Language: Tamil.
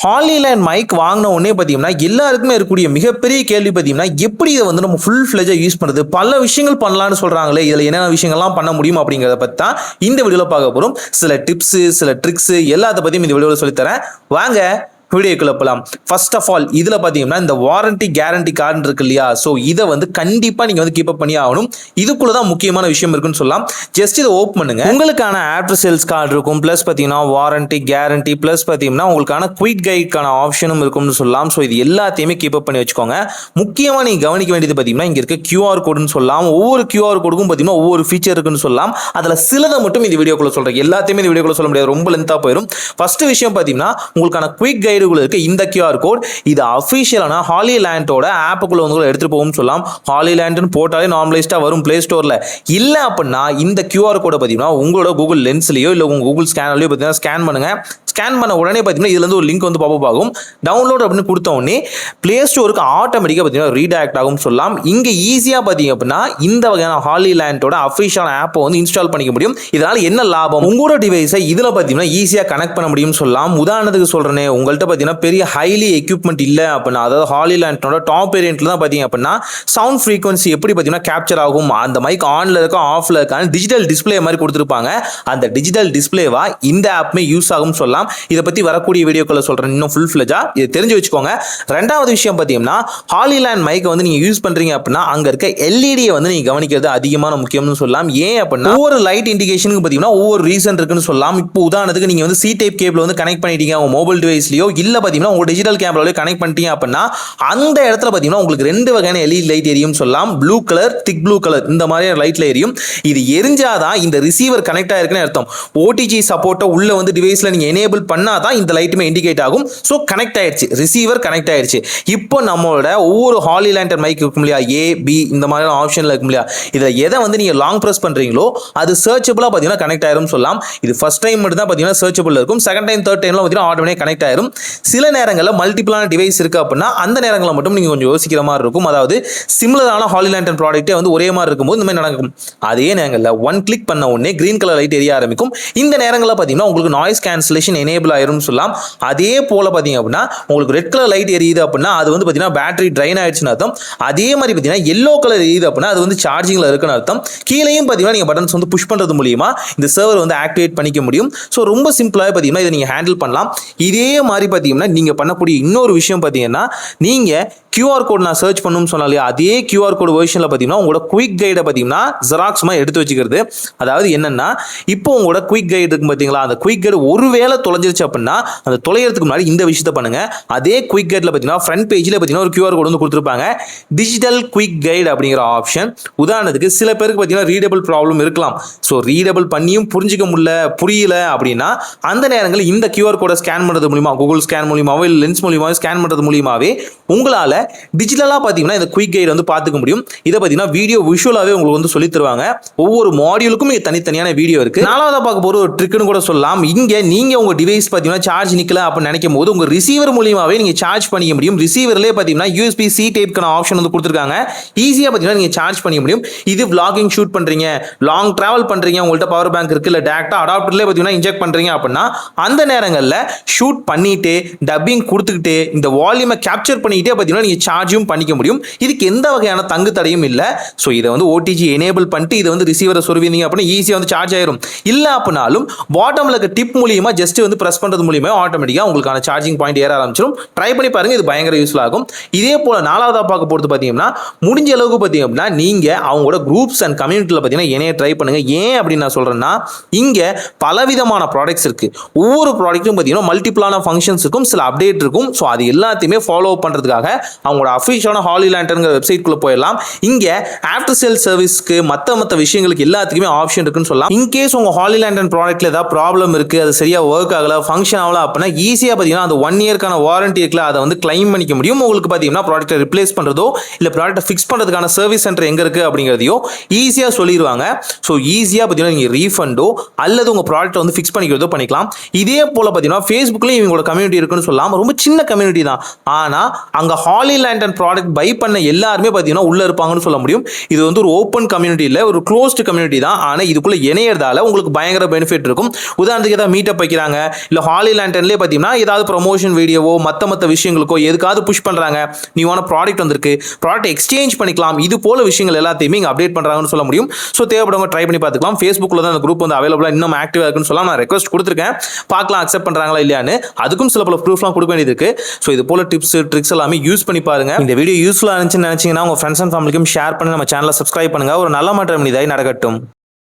ஹாலிலேண்ட் மைக் வாங்கின உடனே பார்த்தீங்கன்னா எல்லாருக்குமே இருக்கக்கூடிய மிகப்பெரிய கேள்வி பார்த்தீங்கன்னா எப்படி இதை வந்து நம்ம ஃபுல் ஃபிளெஜா யூஸ் பண்ணுறது, பல விஷயங்கள் பண்ணலாம்னு சொல்றாங்களே, இதில் என்னென்ன விஷயங்கள்லாம் பண்ண முடியும் அப்படிங்கிறத பற்றி தான் இந்த வீடியோவில் பார்க்க போகிறோம். சில டிப்ஸு, சில ட்ரிக்ஸு எல்லாத்த பற்றியும் இந்த வீடியோவில் சொல்லித்தரேன். வாங்க வீடியோக்குள்ள போகலாம். ஃபர்ஸ்ட் ஆஃப் ஆல் இதில் பார்த்தீங்கன்னா இந்த வாரண்டி கேரண்டி கார்டு இருக்கு இல்லையா, ஸோ இதை வந்து கண்டிப்பாக நீங்கள் வந்து கீப் அப் பண்ணி ஆகணும். இதுக்குள்ள தான் முக்கியமான விஷயம் இருக்குன்னு சொல்லலாம். ஜஸ்ட் இதை ஓப்பன் பண்ணுங்க. உங்களுக்கான ஆஃப்டர் சேல்ஸ் கார்டு இருக்கும், ப்ளஸ் பார்த்தீங்கன்னா வாரண்டி கேரண்டி, ப்ளஸ் பார்த்தீங்கன்னா உங்களுக்கான குயிக் கைடுக்கான ஆப்ஷனும் இருக்கும்னு சொல்லலாம். ஸோ இது எல்லாத்தையுமே கீப் அப் பண்ணி வச்சுக்கோங்க. முக்கியமாக நீங்கள் கவனிக்க வேண்டியது பார்த்தீங்கன்னா இங்கே இருக்க கியூஆர் கோடுன்னு சொல்லலாம். ஒவ்வொரு கியூஆர் கோடுக்கும் பார்த்தீங்கன்னா ஒவ்வொரு ஃபீச்சர் இருக்குன்னு சொல்லலாம். அதில் சிலதை மட்டும் இந்த வீடியோக்குள்ள சொல்கிறேன், எல்லாத்தையுமே இந்த வீடியோக்குள்ள சொல்ல முடியாது, ரொம்ப லென்த்தாக போயிடும். ஃபர்ஸ்ட் விஷயம் பார்த்தீங்கன்னா உங்களுக்கான குயிக் கைடு இருக்க இந்த QR கோட் இது அபிஷியலான ஹாலிலேண்டோட ஆப்புக்குள்ள வந்து எடுத்துட்டு போகும் சொல்லலாம். ஹாலிலேண்ட்னு போட்டாலே நார்மலைஸ்டா வரும் பிளே ஸ்டோர்ல. இல்ல அப்படின்னா இந்த QR கோட பாத்தீங்கன்னா உங்களோட கூகுள் லென்ஸ்லயோ இல்ல உங்க கூகுள் ஸ்கேனர்லயோ பாத்தீங்கன்னா ஸ்கேன் பண்ணுங்க. ஸ்கேன் பண்ண உடனே பார்த்தீங்கன்னா இதுல இருந்து ஒரு லிங்க் வந்து பாப்பப் ஆகும். டவுன்லோட் அப்படின்னு கொடுத்த உடனே பிளே ஸ்டோருக்கு ஆட்டோமேட்டிக்காக பார்த்தீங்கன்னா ரீடைரக்ட் ஆகும் சொல்லலாம். இங்க ஈஸியா பார்த்தீங்க அப்படின்னா இந்த வகையான ஹாலிலேண்டோட அஃபிஷியல் ஆப்பை வந்து இன்ஸ்டால் பண்ணிக்க முடியும். இதனால என்ன லாபம், உங்களோட டிவைஸை இதுல பார்த்தீங்கன்னா ஈஸியா கனெக்ட் பண்ண முடியும் சொல்லலாம். உதாரணத்துக்கு சொல்றேனே, உங்கள்கிட்ட பார்த்தீங்கன்னா பெரிய ஹைலி எக்யூப்மெண்ட் இல்லை அப்படின்னா, அதாவது ஹாலிலேண்டோட டாப் வேரியன்ட்ல தான் பார்த்தீங்க அப்படின்னா சவுண்ட் ஃப்ரீக்வன்சி எப்படி பார்த்தீங்கன்னா கேப்சர் ஆகும், அந்த மைக் ஆன்ல இருக்க ஆஃப்ல இருக்கான டிஜிட்டல் டிஸ்பிளே மாதிரி கொடுத்துருப்பாங்க. அந்த டிஜிட்டல் டிஸ்பிளேவா இந்த ஆப்மே யூஸ் ஆகும் சொல்லலாம். இதை பத்தி வரக்கூடிய வீடியோக்களை சொல்றேன் இன்னும் ஃபுல் ஃபிளெஜா, இதை தெரிஞ்சு வச்சுக்கோங்க. ரெண்டாவது விஷயம் பார்த்தீங்கன்னா ஹாலிலேண்ட் மைக்கை வந்து நீங்க யூஸ் பண்றீங்க அப்படின்னா அங்க இருக்க எல்இடியை வந்து நீங்க கவனிக்கிறது அதிகமான முக்கியம்னு சொல்லலாம். ஏன் அப்படின்னா ஒவ்வொரு லைட் இண்டிகேஷனுக்கு பார்த்தீங்கன்னா ஒவ்வொரு ரீசன் இருக்குன்னு சொல்லலாம். இப்போ உதாரணத்துக்கு நீங்க வந்து சி டைப் கேபிள் வந்து கனெக்ட் பண்ணிட்டீங்க உங்க மொபைல் டிவைஸ்லயோ, இல்ல பார்த்தீங்கன்னா உங்க டிஜிட்டல் கேமராலயோ கனெக்ட் பண்ணிட்டீங்க அப்படின்னா அந்த இடத்துல பார்த்தீங்கன்னா உங்களுக்கு ரெண்டு வகையான எல்இடி லைட் எரியும் சொல்லலாம். ப்ளூ கலர், திக் ப்ளூ கலர், இந்த மாதிரி லைட்ல எரியும். இது எரிஞ்சாதான் இந்த ரிசீவர் கனெக்ட் ஆயிருக்குன்னு அர்த்தம். ஓடிஜி சப்போர்ட்டை உள்ள வந்து டிவைஸ்ல நீங்க எனேபிள் பண்ணாதான் இந்த லைட்டுமே இண்டிகேட் ஆகும். சோ கனெக்ட் ஆயிடுச்சு, ரிசீவர் கனெக்ட் ஆயிடுச்சு. இப்போ நம்மளோட ஒவ்வொரு ஹாலிலேண்ட் மைக் இருக்கும் இல்லையா, ஏ பி இந்த மாதிரி ஆப்ஷன்ல இருக்கும் இல்லையா, இதுல எதை வந்து நீங்க லாங் பிரஸ் பண்றீங்களோ அது சர்ச்சபிளா பாத்தீங்கன்னா கனெக்ட் ஆயிரும் சொல்லலாம். இது ஃபர்ஸ்ட் டைம் மட்டும் தான் பாத்தீங்கன்னா சர்ச்சபிள் இருக்கும். செகண்ட் டைம் தேர்ட் டைம்ல பாத்தீங்கன்னா ஆட்டோமேட்டிக்கா கனெக்ட் ஆயிரும். சில நேரங்களில் மல்டிபிளான டிவைஸ் இருக்கு அப்படின்னா அந்த நேரங்களில் மட்டும் நீங்க கொஞ்சம் யோசிக்கிற மாதிரி இருக்கும். அதாவது சிமிலரான ஹாலிலேண்ட் ப்ராடக்ட்டே வந்து ஒரே மாதிரி இருக்கும்போது இந்த மாதிரி நடக்கும். அதே நேரங்களில் ஒன் கிளிக் பண்ண உடனே கிரீன் கலர் லைட் எரிய ஆரம்பிக்கும். இந்த நேரங்களில் பாத்தீங்கன்னா உங்களுக்கு நாய்ஸ் கேன்சலேஷன் எனேபிள் ஆயிரும் சொல்லலாம். அதே போல பாத்தீங்க அப்படின்னா உங்களுக்கு ரெட் கலர் லைட் எரியுது அப்படின்னா அது வந்து பாத்தீங்கன்னா பேட்டரி ட்ரைன் ஆயிடுச்சுன்னு அர்த்தம். அதே மாதிரி பாத்தீங்கன்னா எல்லோ கலர் எரியுது அப்படின்னா அது வந்து சார்ஜிங்ல இருக்குன்னு அர்த்தம். கீழேயும் பாத்தீங்கன்னா நீங்க பட்டன்ஸ் வந்து புஷ் பண்றது மூலியமா இந்த சர்வர் வந்து ஆக்டிவேட் பண்ணிக்க முடியும். ஸோ ரொம்ப சிம்பிளாக பாத்தீங்கன்னா இதை நீங்க ஹேண்டில் பண்ணலாம். இதே மாதிரி பாத்தீங்கன்னா நீங்க பண்ணக்கூடிய இன்னொரு விஷயம் பாத்தீங்கன்னா நீங்க கியூஆர் கோட் நான் சர்ச் பண்ணணும்னு சொன்னாலே அதே கியூஆர் கோட் வெர்ஷன்ல பாத்தீங்கன்னா உங்களோட குயிக் கைடை பாத்தீங்கன்னா ஜெராக்ஸ் மாதிரி எடுத்து வச்சுக்கிறது. அதாவது என்னன்னா இப்போ உங்களோட குயிக் கைடு இருக்கு பாத்தீங்களா, அந்த குயிக் கைடு ஒருவேளை தொலைஞ்சிருச்சு அப்படின்னா அந்த தொலைகிறதுக்கு முன்னாடி இந்த விஷயத்தை பண்ணுங்க. அதே குயிக் கைட்ல பாத்தீங்கன்னா ஃப்ரண்ட் பேஜ்ல பாத்தீங்கன்னா ஒரு கியூஆர் கோட் வந்து கொடுத்துருப்பாங்க, டிஜிட்டல் குயிக் கைடு அப்படிங்கிற ஆப்ஷன். உதாரணத்துக்கு சில பேருக்கு பாத்தீங்கன்னா ரீடபிள் ப்ராப்ளம் இருக்கலாம். ஸோ ரீடபிள் பண்ணியும் புரிஞ்சிக்க புரியல அப்படின்னா அந்த நேரங்களில் இந்த கியூஆர் கோடை ஸ்கேன் பண்றது மூலியமா, கூகுள் ஸ்கேன் மூலியமாவோ இல்லை லென்ஸ் மூலியமாவோ ஸ்கேன் பண்றது மூலியமாவே உங்களால டிஜிட்டலா பாத்தீங்கன்னா இந்த குயிக் கைடு வந்து பாத்துக்க முடியும். இதை பாத்தீங்கன்னா வீடியோ விஷுவலாவே உங்களுக்கு வந்து சொல்லி தருவாங்க. ஒவ்வொரு மாடியூலுக்கும் தனித்தனியான வீடியோ இருக்கு. நாலாவதா பார்க்க போற ஒரு ட்ரிக்னு கூட சொல்லலாம். இங்க நீங்க உங்க டிவைஸ் பாத்தீங்கன்னா சார்ஜ் நிக்கல அப்படின்னு நினைக்கும் போது உங்க ரிசீவர் மூலியமாவே நீங்க சார்ஜ் பண்ணிக்க முடியும். ரிசீவர்லயே பாத்தீங்கன்னா USB C டைப்க்கான ஆப்ஷன் வந்து கொடுத்துருக்காங்க. ஈஸியா பாத்தீங்கன்னா நீங்க சார்ஜ் பண்ணிக்க முடியும். இது vlogging ஷூட் பண்றீங்க, லாங் டிராவல் பண்றீங்க, உங்கள்ட்ட பவர் பேங்க் இருக்கு, இல்ல டைரக்டா அடாப்டர்லயே பாத்தீங்கன்னா இன்ஜெக்ட் பண்றீங்க அப்படின்னா அந்த நேரங்கள்ல ஷூட் பண்ணிட்டு டப்பிங் கொடுத்துக்கிட்டு இந்த வால்யூமை கேப்சர் பண்ணிட்டே பாத்தீங்கன்னா நீங்க சார்ஜும் பண்ணிக்க முடியும். இதுக்கு எந்த வகையான தங்கு தடையும் இல்ல. சோ இதை வந்து OTG எனேபிள் பண்ணிட்டு இதை வந்து ரிசீவரை சொருவீங்க அப்படின்னா ஈஸியா வந்து சார்ஜ் ஆயிரும். இல்ல அப்படினாலும் பாட்டம்ல இருக்க டிப் மூலியமா ஜஸ்ட் வந்து பிரஸ் பண்றது மூலியமா ஆட்டோமேட்டிக்கா உங்களுக்கான சார்ஜிங் பாயிண்ட் ஏற ஆரம்பிச்சிடும். ட்ரை பண்ணி பாருங்க, இது பயங்கர யூஸ்ஃபுல் ஆகும். இதே போல நாலாவதா பார்க்க போறது பாத்தீங்கன்னா முடிஞ்ச அளவுக்கு பாத்தீங்க அப்படின்னா நீங்க அவங்களோட குரூப்ஸ் அண்ட் கம்யூனிட்டில பாத்தீங்கன்னா இணைய ட்ரை பண்ணுங்க. ஏன் அப்படின்னு நான் சொல்றேன்னா இங்க பலவிதமான ப்ராடக்ட்ஸ் இருக்கு. ஒவ்வொரு ப்ராடக்ட்டும் பாத்தீங்கன்னா மல்டிபிளான ஃபங்க்ஷன்ஸ் இருக்கும், சில அப்டேட் இருக்கும். ஸோ அது எல்லாத்தையுமே ஃபாலோ பண்றதுக்காக அவங்களோட அஃபிஷியலான ஹாலிலேண்டர் வெப்சைட் குள்ள போயிடலாம். இங்க ஆஃப்டர் சேல் சர்வீஸ்க்கு மத்த விஷயங்களுக்கு எல்லாத்துக்குமே ஆப்ஷன் இருக்குன்னு சொல்லலாம். இன்கேஸ் உங்க ஹாலிலேண்டர் ப்ராடக்ட்ல ஏதாவது ப்ராப்ளம் இருக்கு, அது சரியா ஒர்க் ஆகல, ஃபங்க்ஷன் ஆகல அப்படின்னா ஈஸியா பாத்தீங்கன்னா அந்த 1 இயர்க்கான வாரண்டி இருக்குல்ல அதை வந்து கிளைம் பண்ணிக்க முடியும். உங்களுக்கு பாத்தீங்கன்னா ப்ராடக்ட்டை ரிப்ளேஸ் பண்றதோ இல்ல ப்ராடக்ட்டை ஃபிக்ஸ் பண்றதுக்கான சர்வீஸ் சென்டர் எங்க இருக்கு அப்படிங்கிறதையோ ஈஸியா சொல்லிடுவாங்க. ஸோ ஈஸியா பாத்தீங்கன்னா நீங்க ரீஃபண்டோ அல்லது உங்க ப்ராடக்ட்டை வந்து ஃபிக்ஸ் பண்ணிக்கிறதோ பண்ணிக்கலாம். இதே போல பாத்தீங்கன்னா ஃபேஸ்புக்லயும் இவங்களோட கம்யூனிட்டி கம்யூனிட்டி இருக்குன்னு சொல்லலாம். ரொம்ப சின்ன கம்யூனிட்டி தான். ஆனா அங்க ஹாலி லேண்டன் ப்ராடக்ட் பை பண்ண எல்லாருமே பாத்தீங்கன்னா உள்ள இருப்பாங்கன்னு சொல்ல முடியும். இது வந்து ஒரு ஓப்பன் கம்யூனிட்டி இல்ல, ஒரு க்ளோஸ்டு கம்யூனிட்டி தான். ஆனா இதுக்குள்ள இணையறதால உங்களுக்கு பயங்கர பெனிஃபிட் இருக்கும். உதாரணத்துக்கு ஏதாவது மீட்டப் வைக்கிறாங்க, இல்ல ஹாலி லேண்டன்லயே பாத்தீங்கன்னா ஏதாவது ப்ரமோஷன் வீடியோவோ மத்த விஷயங்களுக்கோ எதுக்காவது புஷ் பண்றாங்க, நியூவான ப்ராடக்ட் வந்திருக்கு, ப்ராடக்ட் எக்ஸ்சேஞ்ச் பண்ணிக்கலாம், இது போல விஷயங்கள் எல்லாத்தையுமே இங்க அப்டேட் பண்றாங்கன்னு சொல்ல முடியும். ஸோ தேவைப்படுறவங்க ட்ரை பண்ணி பார்த்துக்கலாம். ஃபேஸ்புக்ல தான் அந்த குரூப் வந்து அவைலபிளா இன்னும் ஆக்டிவா இருக்குன்னு சொல்லலாம். நான் ரெக்வஸ்ட் கொடுத்துருக்கேன், பார்க்கலாம் அக்செப்ட் பண்றாங்களா இல்லையான்னு. அதுக்கும் சில பல ப்ரூஃப்லாம் கொடுக்க வேண்டியது இருக்கு. ஸோ இது போல டிப்ஸ் ட்ரிக்ஸ் எல்லாமே யூஸ் பண்ணி பாருங்க. இந்த வீடியோ யூஸ்ஃபுல்லா இருந்துச்சுன்னு நினைச்சீங்கன்னா உங்க ஃப்ரெண்ட்ஸ் அண்ட் ஃபேமிலிக்கும் ஷேர் பண்ணி நம்ம சேனலை சப்ஸ்கிரைப் பண்ணுங்க. ஒரு நல்ல மாற்றம் இதாய் நடக்கட்டும்.